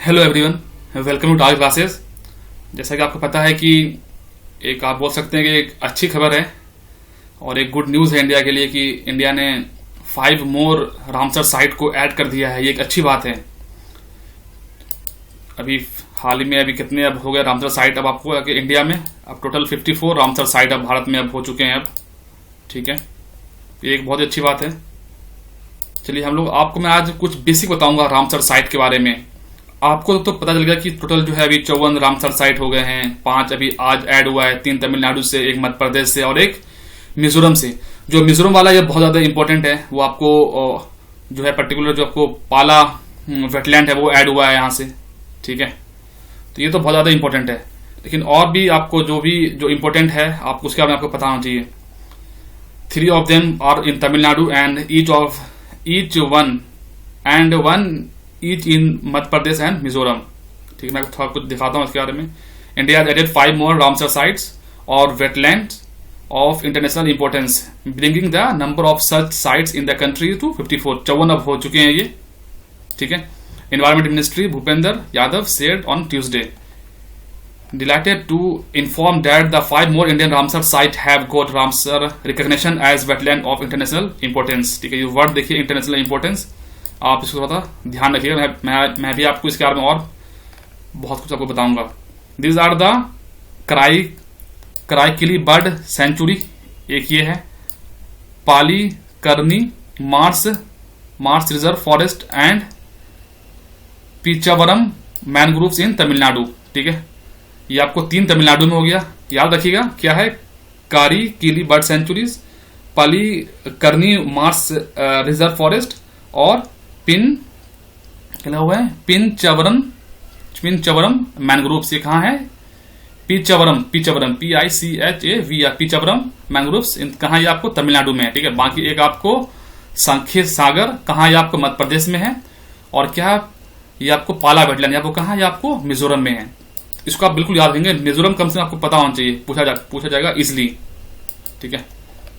Hello everyone, welcome to Tower Classes. जैसा कि आपको पता है कि एक आप बोल सकते हैं कि एक अच्छी खबर है और एक गुड न्यूज़ है इंडिया के लिए कि इंडिया ने 5 मोर रामसर साइट को ऐड कर दिया है। ये एक अच्छी बात है। अभी हाल ही में अभी कितने अब हो गए रामसर साइट अब आपको कि इंडिया में अब टोटल 54 रामसर साइट अब भारत में अब हो चुके हैं अब। ठीक है, ये एक बहुत अच्छी बात है। चलिए हम लोग आपको मैं आज कुछ बेसिक बताऊंगा रामसर साइट के बारे में। आपको तो पता चल गया कि टोटल जो है अभी 54 रामसर साइट हो गए हैं। 5 अभी आज ऐड हुआ है, 3 तमिलनाडु से, 1 मध्य प्रदेश से और 1 मिजोरम से। जो मिजोरम वाला ये बहुत ज्यादा इंपॉर्टेंट है। वो आपको जो है पर्टिकुलर जो आपको पाला वेटलैंड है वो ऐड हुआ है यहाँ से। ठीक है, तो ये तो बहुत ज्यादा इंपॉर्टेंट है। लेकिन और भी आपको जो इंपॉर्टेंट है आपको उसके बारे में आपको पता होना चाहिए। 3 of them are in Tamil Nadu and each one each in Madhya Pradesh and Mizoram. ठीक है, मैं थोड़ा कुछ दिखाता हूँ इसके बारे में। India added 5 more Ramsar sites और wetland of international importance, bringing the number of such sites in the country to 54। 54 अब हो चुके हैं ये। ठीक है, environment ministry Bhupender Yadav said on Tuesday, delighted to inform that the 5 more Indian Ramsar sites have got Ramsar recognition as wetland of international importance। ठीक है, ये वर्ड देखिए इंटरनेशनल इंपोर्टेंस, आप इसको थोड़ा ध्यान रखिएगा। मैं भी आपको इसके बारे में और बहुत कुछ आपको बताऊंगा। This are the Karaikili bird sanctuary, एक ये है। Pallikaranai marsh reserve forest and Pichavaram mangroves in Tamil Nadu. ठीक है, ये आपको 3 तमिलनाडु में हो गया। याद रखिएगा क्या है, कारी किली बर्ड सेंचुरीज, पाली करनी मार्स रिजर्व फॉरेस्ट और क्या हुआ है पिंचवरम मैनग्रोव्स। ये कहाँ है? पीचावरम PICHAVR पीचावरम मैनग्रोव्स कहाँ? ये आपको तमिलनाडु में है। ठीक है, बाकी एक आपको सांखेत सागर कहाँ? ये आपको मध्य प्रदेश में है। और क्या ये आपको पाला वेटलैंड आपको कहाँ? ये आपको मिजोरम में है। इसको आप बिल्कुल याद रखेंगे। मिजोरम कम से कम आपको पता होना चाहिए, पूछा जाएगा इसलिए। ठीक है,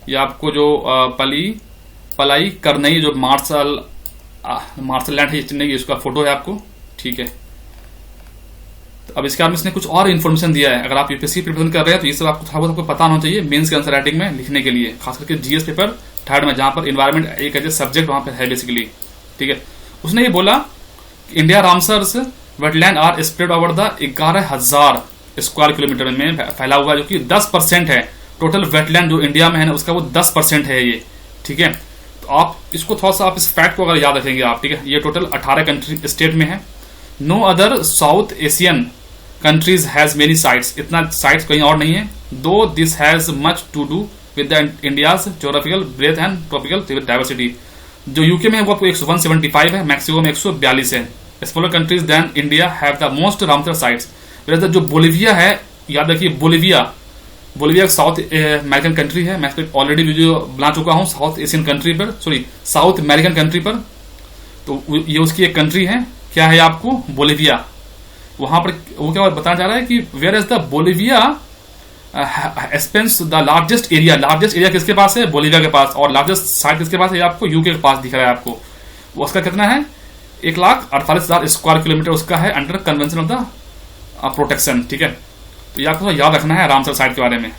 ये आपको जो पलाई करनई जो मार्शल लैंड है चेन्नई, इसका फोटो है आपको। ठीक है, तो अब इसके बाद में इसने कुछ और इन्फॉर्मेशन दिया है। अगर आप यूपीएससी प्रिपरेशन कर रहे हैं तो ये सब आपको थोड़ा बहुत आपको पता होना चाहिए मेंस के आंसर राइटिंग में लिखने के लिए, खास करके जीएस पेपर 3rd में, जहां पर इन्वायरमेंट एक एज ए सब्जेक्ट वहां पर है बेसिकली। ठीक है, उसने ये बोला कि India Ramsar's wetland are spread over the 11,000 square kilometre में फैला हुआ है, जो कि 10% है। टोटल वेटलैंड जो इंडिया में है ना उसका वो 10% है ये। ठीक है, तो आप इसको थोड़ा सा आप इस फैक्ट को अगर याद रखेंगे आप। ठीक है, ये टोटल 18 कंट्री स्टेट में है। No other South Asian countries has many sites, इतना साइट्स कहीं और नहीं है। Though this has much to do with the India's geographical breadth and tropical diversity. जो यूके में है वो आपको 175 है, मैक्सिमम 142 है। Smaller countries than India have the most Ramsar sites. जो बोलिविया है, याद रखिए बोलिविया साउथ अमेरिकन कंट्री है। मैं ऑलरेडी वीडियो बना चुका हूं साउथ एशियन कंट्री पर, साउथ अमेरिकन कंट्री पर। तो ये उसकी एक कंट्री है। क्या है आपको? बोलिविया। वहां पर वो क्या बताना चाह रहा है कि where is the Bolivia spans the largest area किसके पास है? बोलिविया के पास। और लार्जेस्ट साइट किसके पास है? आपको यूके के पास दिख रहा है आपको। उसका कितना है? 1,48,000 स्क्वायर किलोमीटर उसका है under convention of the protection. ठीक है, तो ये आपको याद रखना है रामसर साइट के बारे में।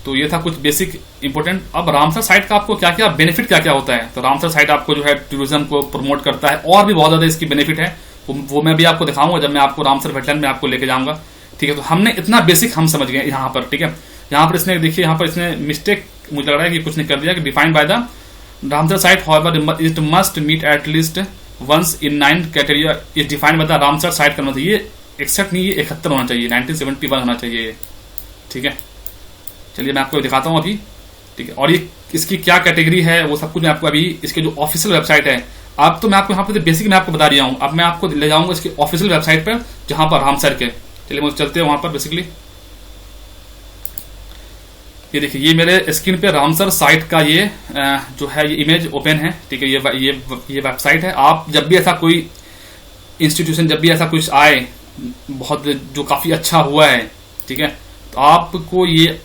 तो ये था कुछ बेसिक इंपोर्टेंट। अब रामसर साइट का आपको क्या क्या बेनिफिट क्या क्या होता है? तो रामसर साइट आपको जो है टूरिज्म को प्रमोट करता है और भी बहुत ज्यादा इसकी बेनिफिट है। वो मैं भी आपको दिखाऊंगा जब मैं आपको रामसर वेटलैंड में आपको लेके जाऊंगा। ठीक है, तो हमने इतना बेसिक हम समझ गए यहाँ पर। ठीक है, यहाँ पर इसने देखिए, यहाँ पर इसने मिस्टेक मुझे लग रहा है कि कुछ नहीं कर दिया कि defined by the Ramsar site, however, it must meet at least once in 9 criteria is defined by the Ramsar site करना चाहिए। 61 नहीं, ये 71 होना चाहिए, 1971 होना चाहिए ये। ठीक है, चलिए मैं आपको दिखाता हूँ अभी। ठीक है, और ये इसकी क्या कैटेगरी है वो सब कुछ मैं आपको अभी इसके जो ऑफिशियल वेबसाइट है, अब तो मैं आपको यहाँ पर बेसिक मैं आपको बता रहा हूँ। अब मैं आपको ले जाऊंगा इसकी ऑफिशियल वेबसाइट पर जहां पर रामसर के। चलिए मुझे चलते हैं वहां पर। बेसिकली ये देखिए, ये मेरे स्क्रीन पे रामसर साइट का ये जो है ये इमेज ओपन है। ठीक है, ये वेबसाइट है। आप जब भी ऐसा कोई इंस्टीट्यूशन, जब भी ऐसा कुछ आए बहुत जो काफी अच्छा हुआ है, ठीक है, तो आपको ये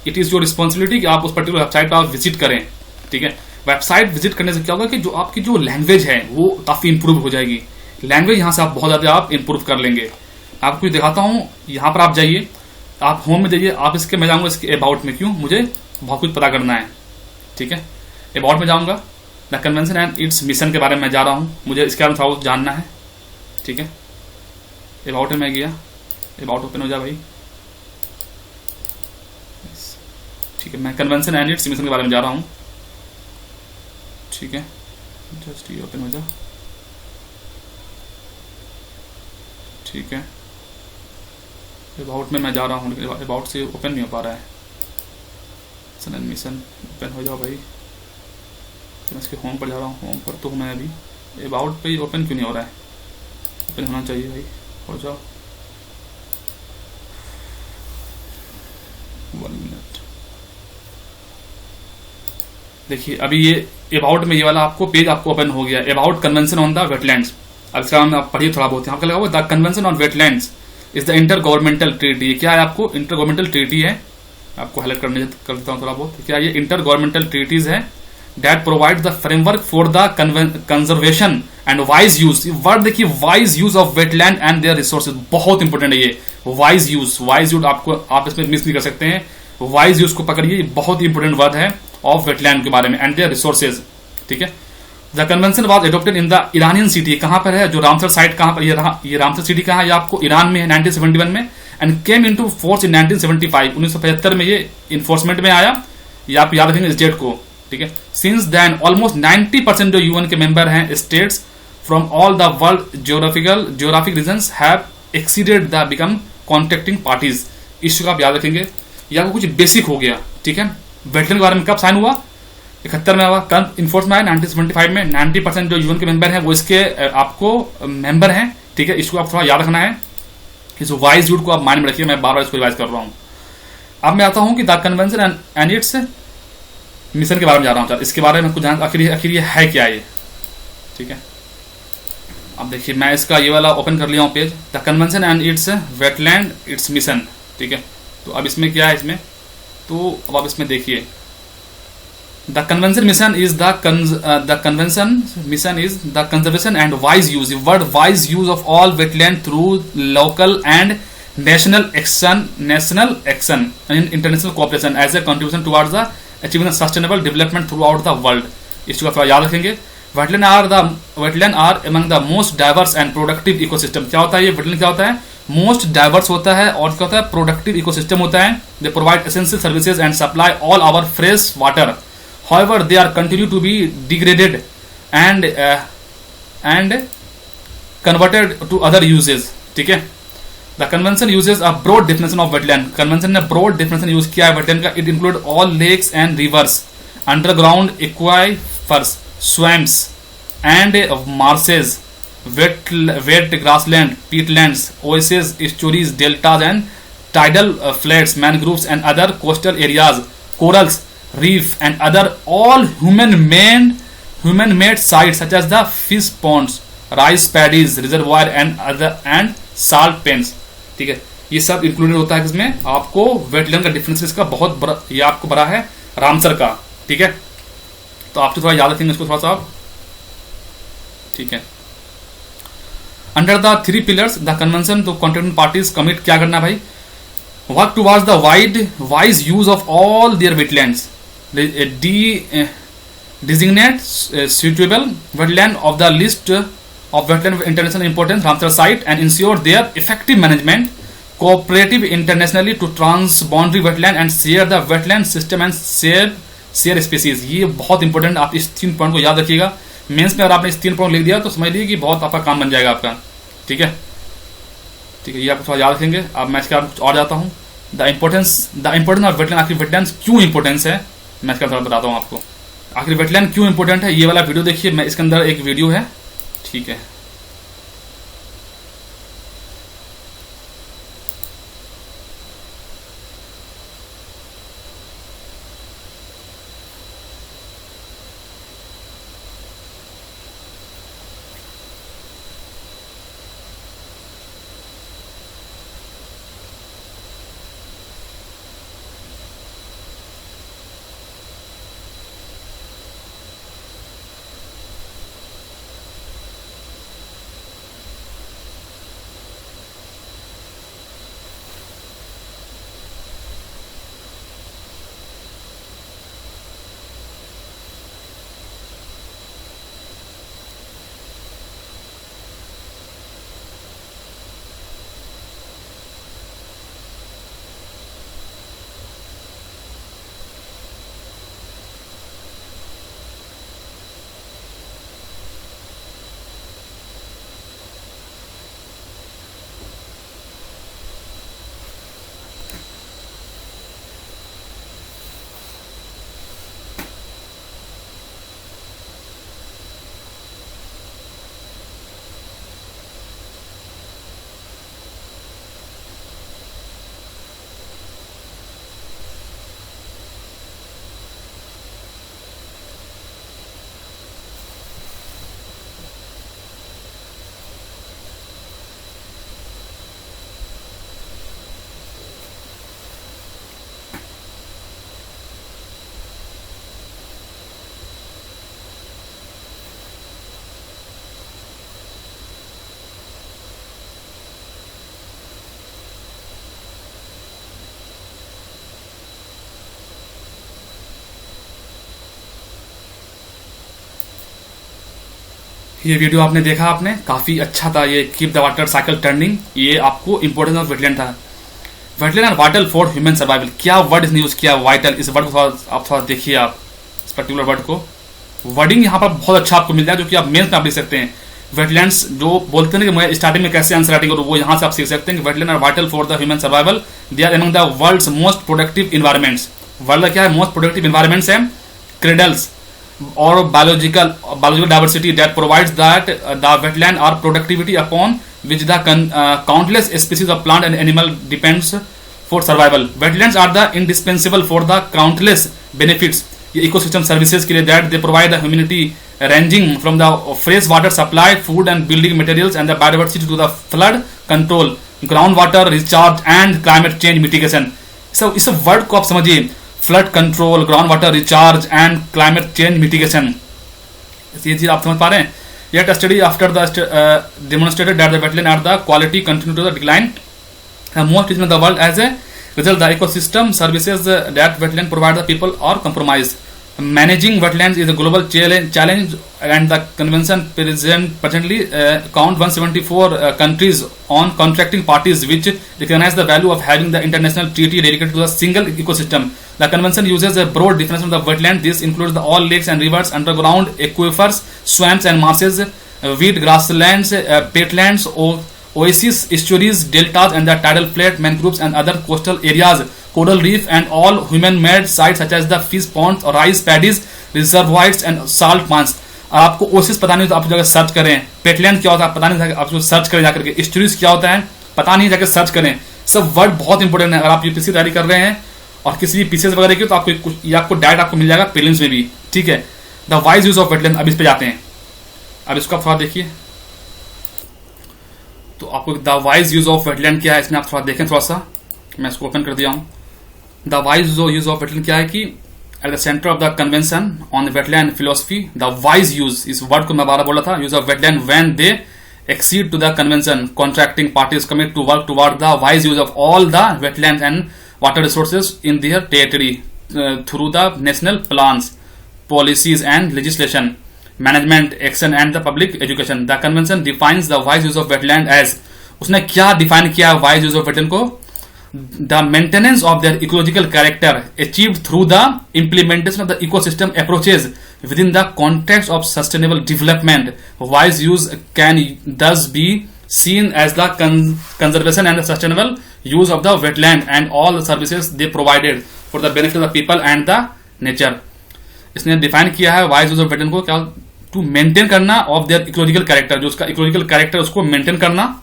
इट इज योर रिस्पॉन्सिबिलिटी कि आप उस पर्टिकुलर वेबसाइट पर आप विजिट करें। ठीक है, वेबसाइट विजिट करने से क्या होगा कि जो आपकी जो लैंग्वेज है वो काफी इंप्रूव हो जाएगी। लैंग्वेज यहां से आप बहुत ज्यादा आप इंप्रूव कर लेंगे। आपको ये दिखाता हूं, यहां पर आप जाइए, आप होम में जाइए, आप इसके मैं जाऊंगा इसके अबाउट में, क्यों मुझे बहुत कुछ पता करना है। ठीक है, अबाउट में जाऊंगा, the convention and it's mission के बारे में जा रहा हूं, मुझे इसके बारे में थोड़ा जानना है। ठीक है, अबाउट में मैं गया, अबाउट ओपन हो जा भाई। ठीक है, मैं कन्वेंशन एंड इट्स मिशन के बारे में जा रहा हूं। ठीक है, जस्ट ये ओपन हो जा। ठीक है, अबाउट में मैं जा रहा हूं, लेकिन अबाउट से ओपन नहीं हो पा रहा है। मिशन एंड मिशन ओपन हो जाओ भाई। तो मैं इसके होम पर जा रहा हूँ, होम पर तो मैं अभी, अबाउट पे ओपन क्यों नहीं हो रहा है? ओपन होना चाहिए भाई, हो जाओ। 1 मिनट। देखिए अभी ये अबाउट में ये वाला आपको पेज आपको ओपन हो गया, about convention on the wetlands. अब इसका नाम आप पढ़िए थोड़ा बहुत, यहाँ पे लगा हुआ the convention on wetlands is the inter governmental treaty. क्या है आपको? इंटर गवर्नमेंटल ट्रीटी है, आपको हाईलाइट कर देता हूँ थोड़ा बहुत। क्या ये इंटर गवर्नमेंटल ट्रीटीज है that provides the framework for the conservation and wise use। Word देखिए, wise use of wetland and their resources, बहुत इंपॉर्टेंट है ये वाइज यूज। वाइज यूज आपको, आप इसमें मिस नहीं कर सकते हैं, वाइज यूज को पकड़िए, ये बहुत ही इंपॉर्टेंट वर्ड है ऑफ वेटलैंड के बारे में एंड देयर रिसोर्सेज। ठीक है, the convention was adopted in the Iranian city. कहां पर है? जो रामसर साइट कहां पर, ये रामसर सिटी कहां है? ये आपको ईरान में है 1971 में, and came into force in 1975। 1975 में ये इन्फोर्समेंट में आया, ये आप याद रखेंगे इस डेट को। ठीक है, सिंस देन ऑलमोस्ट 90% जो यूएन के मेंबर हैं states from all the world geographic regions have acceded the become contracting parties. इस आप याद रखेंगे, या कुछ बेसिक हो गया। ठीक है, वेटलैंड के बारे में कब साइन हुआ? 71 में हुआ। कब इन्फोर्स में आया? 1975 में। 90% जो यूएन के मेंबर हैं वो इसके आपको मेंबर हैं। ठीक है, इसको आप थोड़ा याद रखना है, इस वाइज यूड को आप माइंड में रखिए, मैं बार बार इसको रिवाइज कर रहा हूं। अब मैं आता हूं कि the convention and it's mission के बारे में जा रहा हूं। इसके बारे में कुछ जान, आखिर ये है क्या ये? ठीक है, अब देखिए मैं इसका ये वाला ओपन कर लिया हूं page, the convention and it's wetland it's mission. ठीक है, तो अब इसमें क्या है इसमें, तो अब आप इसमें देखिए, the convention mission is the convention mission is the conservation and wise use, word wise use of all wetland through local and national action and international cooperation as a contribution towards the achieving sustainable development throughout the world. इसको थोड़ा याद रखेंगे। Wetland are among the most diverse and productive ecosystem. क्या होता है ये wetland? क्या होता है? मोस्ट डाइवर्स होता है और क्या होता है? प्रोडक्टिव इकोसिस्टम होता है। They provide essential services and supply all our fresh water, however they are continue to be degraded and converted to other uses. ठीक है, the convention uses a broad definition of wetland. Convention ने broad definition use किया है wetland का। It include all lakes and rivers, underground aquifers, swamps and marshes, wet grassland, peatlands, oasis, estuaries, deltas and tidal flats, mangroves and other coastal areas, corals, reef and other all human made sites such as the fish ponds, rice paddies, reservoir and salt pans। ठीक है, ये सब included होता है इसमें। आपको wetland का difference इसका बहुत बड़ा, ये आपको बड़ा है रामसर का। ठीक है, तो आपको थोड़ा याद रखेंगे इसको थोड़ा सा आप। ठीक है, under the 3 pillars the convention तो कॉन्ट्रैक्टिंग पार्टीज कमिट क्या करना भाई? Work towards the wise use of all their wetlands, designate suitable wetland of the list of wetland of international importance Ramsar site and ensure their effective management, cooperative internationally to transboundary wetland and share the wetland system and share species। ये बहुत important, आप इस 3 point को याद रखिएगा। Mains में अगर आपने इस 3 पॉइंट लिख दिया तो समझ लीजिए कि बहुत आपका काम बन जाएगा आपका। ठीक है, ये आप थोड़ा याद रखेंगे। अब मैं इसके बाद कुछ और जाता हूँ, द इम्पोर्टेंस ऑफ वेटलैंड। आखिर वेटलैंड क्यों इंपॉर्टेंस है मैं इसका थोड़ा बताता हूँ आपको। आखिर वेटलैंड क्यों इंपॉर्टेंट है, ये वाला वीडियो देखिए, मैं इसके अंदर एक वीडियो है। ठीक है, ये वीडियो आपने देखा, आपने काफी अच्छा था ये, keep the water cycle turning. ये आपको इंपॉर्टेंस ऑफ वेटलैंड था। Wetland are vital for human survival. क्या वर्ड इसने यूज किया, वाइटल। इस वर्ड को आप थोड़ा देखिए, आप इस पर्टिकुलर वर्ड को, वर्डिंग यहाँ पर बहुत अच्छा आपको मिल जाए, जो कि आप मेंस में आप लिख सकते हैं। वेटलैंड्स जो बोलते हैं कि मैं स्टार्टिंग में कैसे आंसर राइटिंग करूँ, वो यहाँ से आप सीख सकते हैं कि wetland are vital for the human survival. They are among the world's most productive environments. World क्या है, मोस्ट प्रोडक्टिव इन्वायरमेंट्स है, क्रेडल्स और biological diversity that provides that the wetland are productivity upon which the countless species of plant and animal depends for survival. Wetlands are the indispensable for the countless benefits ये ecosystem services के लिए that they provide the humanity ranging from the fresh water supply, food and building materials and the biodiversity to the flood control, groundwater recharge and climate change mitigation. इस word को आप समझिए, flood control, ground water recharge and climate change mitigation. ये चीज आप समझ पा रहे हैं। Yet study after the demonstrated that the wetland are the quality continue to the decline most in the world as a result the ecosystem services that wetland provide the people are compromise. Managing wetlands is a global challenge and the convention presently count 174 countries on contracting parties which recognize the value of having the international treaty dedicated to a single ecosystem. The convention uses a broad definition of the wetland. This includes all lakes and rivers, underground aquifers, swamps and marshes, wheat grasslands, peatlands, oases, estuaries, deltas and the tidal plate, mangroves and other coastal areas, coral reef and all human-made sites such as the fish ponds, rice paddies, reservoirs and salt ponds. आपको Oasis पता नहीं तो आप जाकर search करें। पेटलैंड क्या होता है पता नहीं, आप सर्च करें जाकर के। एस्चुरीज क्या होता है पता नहीं, जाकर सर्च करें। सब वर्ड बहुत इंपॉर्टेंट है। अगर आप यूपीएससी तैयारी कर रहे हैं और किसी भी पीसेस वगैरह की, तो आपको ये आपको डायरेक्ट आपको मिल जाएगा प्रीलिम्स में भी, ठीक है। The wise use of wetland, अब इस पे जाते हैं। अब इसको आप थोड़ा देखिए, तो आपको the wise use of wetland क्या है इसमें आप थोड़ा देखें। थोड़ा सा मैं इसको ओपन कर दिया हूं। The wise use of wetland क्या है कि at the centre of the convention on wetland philosophy, the wise use, इस वर्ड को मैं बारह बोला था, use of wetland when they accede to the convention, contracting parties commit to work toward the wise use of all the wetland and water resources in their territory through the national plans, policies and legislation, management action and the public education. The convention defines the wise use of wetland as, उसने क्या define किया wise use of wetland को, the maintenance of their ecological character achieved through the implementation of the ecosystem approaches within the context of sustainable development. Wise use can thus be seen as the conservation and the sustainable use of the wetland and all the services they provided for the benefit of the people and the nature. इसने define किया है wise use of wetland को क्या, to maintain करना of their ecological character, जो उसका ecological character उसको maintain करना,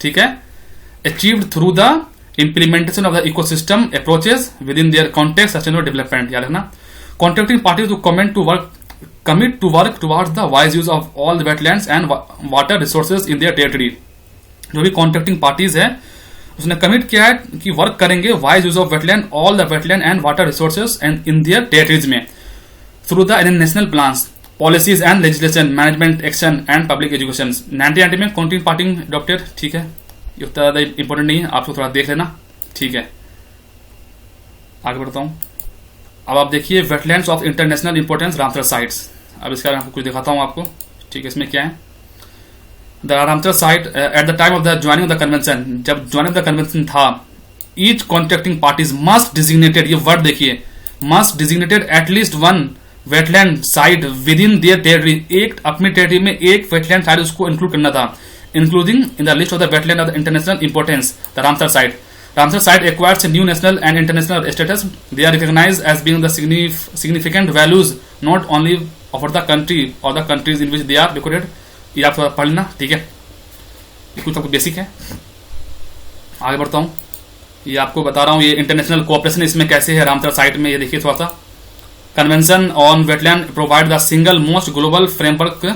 ठीक है। Achieved through the implementation of the ecosystem approaches within their context sustainable development, याद रखना। Contracting parties to commit to work towards the wise use of all the wetlands and water resources in their territory। जो भी contracting parties है उसने commit किया है कि work करेंगे wise use of wetland, all the wetland and water resources and in their territories में, through the national plans, policies and legislation, management action and public education. 1990 में कॉन्ट्रैक्टिंग पार्टी अडॉप्टेड, ठीक है। ये उतना ज्यादा इंपॉर्टेंट नहीं है, आपको थोड़ा देख लेना, ठीक है। आगे बढ़ता हूं। अब आप देखिए wetlands of international importance Ramsar sites. अब इसका आपको कुछ दिखाता हूं आपको, ठीक है। इसमें क्या है, the Ramsar site at the time of the joining of the convention, जब ज्वाइनिंग ऑफ द कन्वेंशन था, each contracting parties must designated, ये वर्ड देखिए, must designated at least one wetland site with in their territory, एक अपनी territory में एक wetland site उसको include करना था, including in the list of the wetland of the international importance, the Ramsar site. Ramsar site acquires new national and international status. They are recognized as being the significant values not only of the country or the countries in which they are located. ये आप थोड़ा पढ़ लेना, ठीक है। ये कुछ आपको बेसिक है। आगे बढ़ता हूँ। ये आपको बता रहा हूँ ये इंटरनेशनल कोऑपरेशन इसमें कैसे है रामसर साइट में, ये देखिए थोड़ा सा। Convention on wetland provide the single most global framework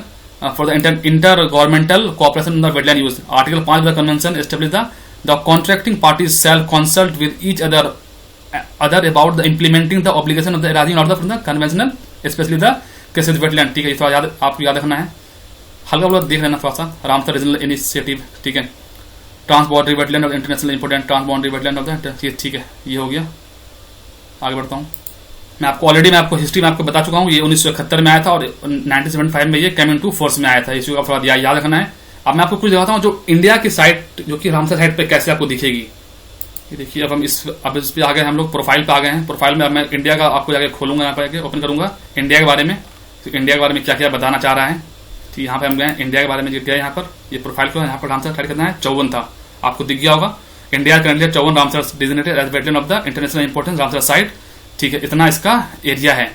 for the intergovernmental cooperation in the wetland use. Article 5 of the convention establishes the contracting parties shall consult with each other about the implementing the obligation of the arising out of the conventional, especially the case with wetland, ठीक है। ये थोड़ा याद आपको याद रखना है, हल्का फुल्का देख लेना थोड़ा सा। रामसर रीजनल इनिशिएटिव, ठीक है। Transboundary wetland of international important transboundary wetland of the, ठीक है, ये हो गया। आगे बढ़ता हूँ। मैं आपको हिस्ट्री में आपको बता चुका हूँ। ये 1971 में आया था और 1975 में ये केम इनटू फोर्स में आया था। इसी को आप थोड़ा याद रखना है। अब मैं आपको कुछ दिखाता हूँ जो इंडिया की साइट, जो कि रामसर साइट पे कैसे आपको दिखेगी। ये देखिए, अब इस पे आ गए हम लोग, प्रोफाइल पे आ गए हैं। प्रोफाइल में अब मैं इंडिया का आपको जाके खोलूंगा, यहाँ पे ओपन करूंगा इंडिया के बारे में। तो इंडिया के बारे में क्या क्या बताना चाह रहा है। तो यहाँ पे हम गए इंडिया के बारे में, गया यहाँ पर, ये प्रोफाइल को यहाँ पर रामसर साइट करना है। 54 था, आपको दिख गया होगा। India currently 54 Ramsar designated as wetland of the international importance Ramsar site. ठीक है, इतना इसका एरिया है।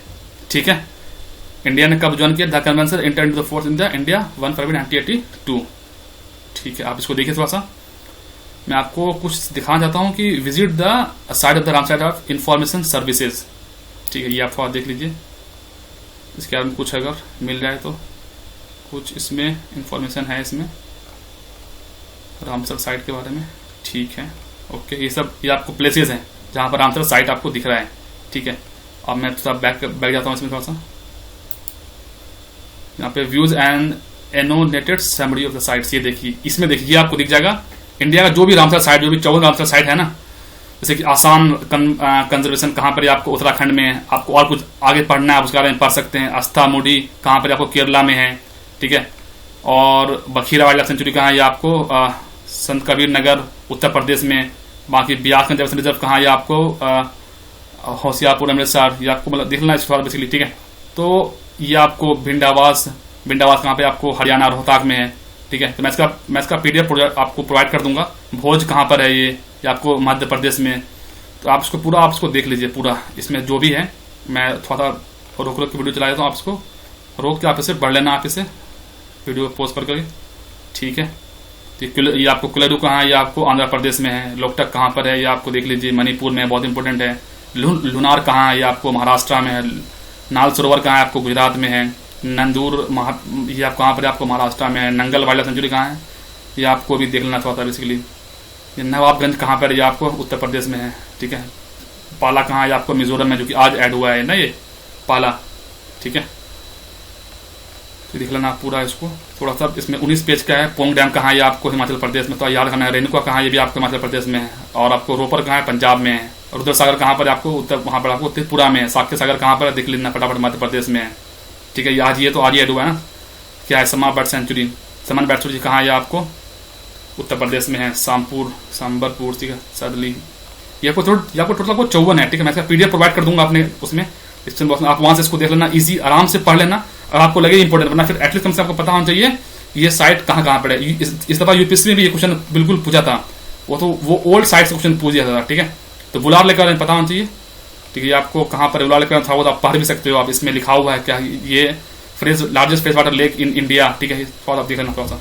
ठीक है, इंडिया ने कब ज्वाइन किया? The convention entered into the force in the India 1 फरवरी 1982। ठीक है, आप इसको देखिए थोड़ा सा। मैं आपको कुछ दिखाना चाहता हूँ कि visit the site of the Ramsar of information services. ठीक है, ये आप थोड़ा देख लीजिए, इसके बारे में कुछ अगर मिल जाए तो कुछ इसमें इंफॉर्मेशन है, इसमें रामसर साइट के बारे में। ठीक है, ओके, ये आपको प्लेसेस हैं जहां पर रामसर साइट आपको दिख रहा है। ठीक है, अब मैं थोड़ा बैक जाता हूँ इसमें थोड़ा सा। यहाँ पे views and annotated summary of the sites, ये देखिए, इसमें देखिए आपको दिख जाएगा इंडिया का जो भी रामसर साइट, जो भी 54 रामसर साइट है ना। जैसे कि आसाम कंजर्वेशन कहाँ पर, आपको उत्तराखंड में है। आपको और कुछ आगे पढ़ना है, उसके बारे में पढ़ सकते हैं। अस्था मुडी कहाँ पर, आपको केरला में है। ठीक है, और बखीरा वाइल्ड लाइफ सेंचुरी कहाँ है, ये आपको संत कबीर नगर उत्तर प्रदेश में। बाकी ब्यास कंजर्वेशन रिजर्व कहाँ है, ये आपको होशियारपुर अमृतसर, ये आपको मतलब देख लेना है बेसिकली। ठीक है, तो ये आपको भिंडावास कहाँ पे, आपको हरियाणा रोहतक में है। ठीक है, तो मैं इसका PDF आपको प्रोवाइड कर दूंगा। भोज कहाँ पर है, ये आपको मध्य प्रदेश में। तो आप इसको देख लीजिए पूरा, इसमें जो भी है। मैं थोड़ा रोक के वीडियो चला देता हूँ, आप इसको रोक के आप इसे पढ़ लेना, आप इसे वीडियो पोस्ट करके। ठीक है, ये आपको कुलेरू कहाँ है, ये आपको आंध्र प्रदेश में है। लोकटक कहाँ पर है, ये आपको देख लीजिए, मणिपुर में, बहुत इंपॉर्टेंट है। लुनार कहाँ है, ये आपको महाराष्ट्र में है। नाल सरोवर कहाँ है, आपको गुजरात में है। नंदूर ये आप कहाँ पर है, आपको महाराष्ट्र में है। नंगल वाइल्ड लाइफ सेंचुरी कहाँ है, ये आपको भी देख लेना चाहता है बेसिकली। ये नवाबगंज कहाँ पर है, ये आपको उत्तर प्रदेश में है। ठीक है, पाला कहाँ है, आपको मिजोरम में, जो कि आज ऐड हुआ है ना, ये पाला। ठीक है, तो देख लेना पूरा इसको थोड़ा सा। इसमें 19 पेज का है। पोंग डैम कहाँ है, ये आपको हिमाचल प्रदेश में, तो याद रखना है। रेणुका कहाँ है, ये भी आपको हिमाचल प्रदेश में है। और आपको रोपर कहाँ है, पंजाब में है। रुद्र सागर कहाँ पर, आपको वहाँ पर आपको त्रिपुरा में है। साक्य सागर कहाँ पर है, देख लेना फटाफट, मध्य प्रदेश में है। ठीक है, आज ये ऐड हुआ है ना, क्या है, समा बर्ड सेंचुरी कहाँ है, आपको उत्तर प्रदेश में है। सांबरपुर, ठीक है, सदली, ये आपको टोटल आपको 54 है। ठीक है, मैं इसका PDF प्रोवाइड कर दूंगा अपने उसमें डिस्क्रिप्शन बॉक्स में। आप वहां से इसको देख लेना, इजी, आराम से पढ़ लेना। और आपको लगे इंपॉर्टेंट, वरना फिर एटलीस्ट कम से आपको पता होना चाहिए ये साइट कहाँ पर है। इस दफा यूपीएससी में भी ये क्वेश्चन बिल्कुल पूछा था, वो ओल्ड साइट से क्वेश्चन पूछ दिया था। ठीक है, तो बुलार लेकर पता होना चाहिए। ठीक है, आपको कहाँ पर बुलार लेकर था वो तो आप पढ़ भी सकते हो। आप इसमें लिखा हुआ है क्या, ये largest fresh water lake in India. ठीक है, थोड़ा आप देख लेना थोड़ा सा।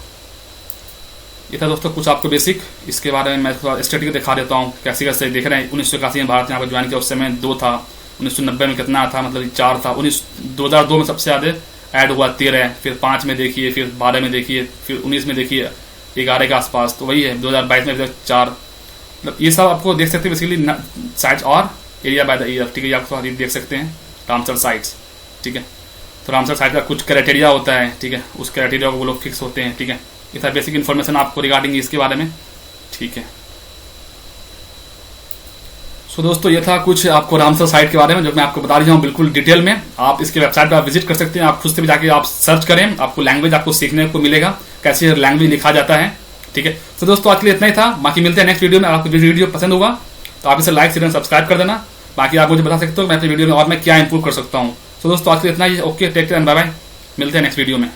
ये था दोस्तों कुछ आपको बेसिक इसके बारे में। मैं थोड़ा स्टेटिक दिखा देता हूँ कैसे देख रहे हैं। 1981 में भारत यहाँ पर ज्वाइन किया, उस समय 2 था। 1990 में कितना था, मतलब 4 था। 2002 में सबसे ज्यादा ऐड हुआ 13, फिर 5 में देखिए, फिर 12 में देखिए, फिर 19 में देखिए 11 के आसपास। तो वही है 2022 में 4। मतलब ये सब आपको देख सकते हैं बेसिकली साइट्स और एरिया बाय द ईयर। ठीक है, आप देख सकते हैं रामसर साइट्स। ठीक है, तो रामसर साइट का कुछ क्राइटेरिया होता है। ठीक है, उस क्राइटेरिया को वो लोग फिक्स होते हैं। ठीक है, ये था बेसिक इन्फॉर्मेशन आपको रिगार्डिंग इसके बारे में। ठीक है, सो दोस्तों ये था कुछ आपको रामसर साइट के बारे में जो मैं आपको बता रहा हूँ बिल्कुल डिटेल में। आप इसके वेबसाइट पर आप विजिट कर सकते हैं। आप खुद से भी जाके आप सर्च करें, आपको लैंग्वेज आपको सीखने को मिलेगा, कैसे लैंग्वेज लिखा जाता है। ठीक है, तो दोस्तों आज के लिए इतना ही था। बाकी मिलते हैं नेक्स्ट वीडियो में। आपको वीडियो पसंद होगा तो आप इसे लाइक शेयर सब्सक्राइब कर देना। बाकी आप मुझे बता सकते हो मैं अपनी वीडियो में और मैं क्या इंप्रूव कर सकता हूँ। तो दोस्तों आज के लिए इतना ही। Okay, take care and bye bye. मिलते हैं नेक्स्ट वीडियो में।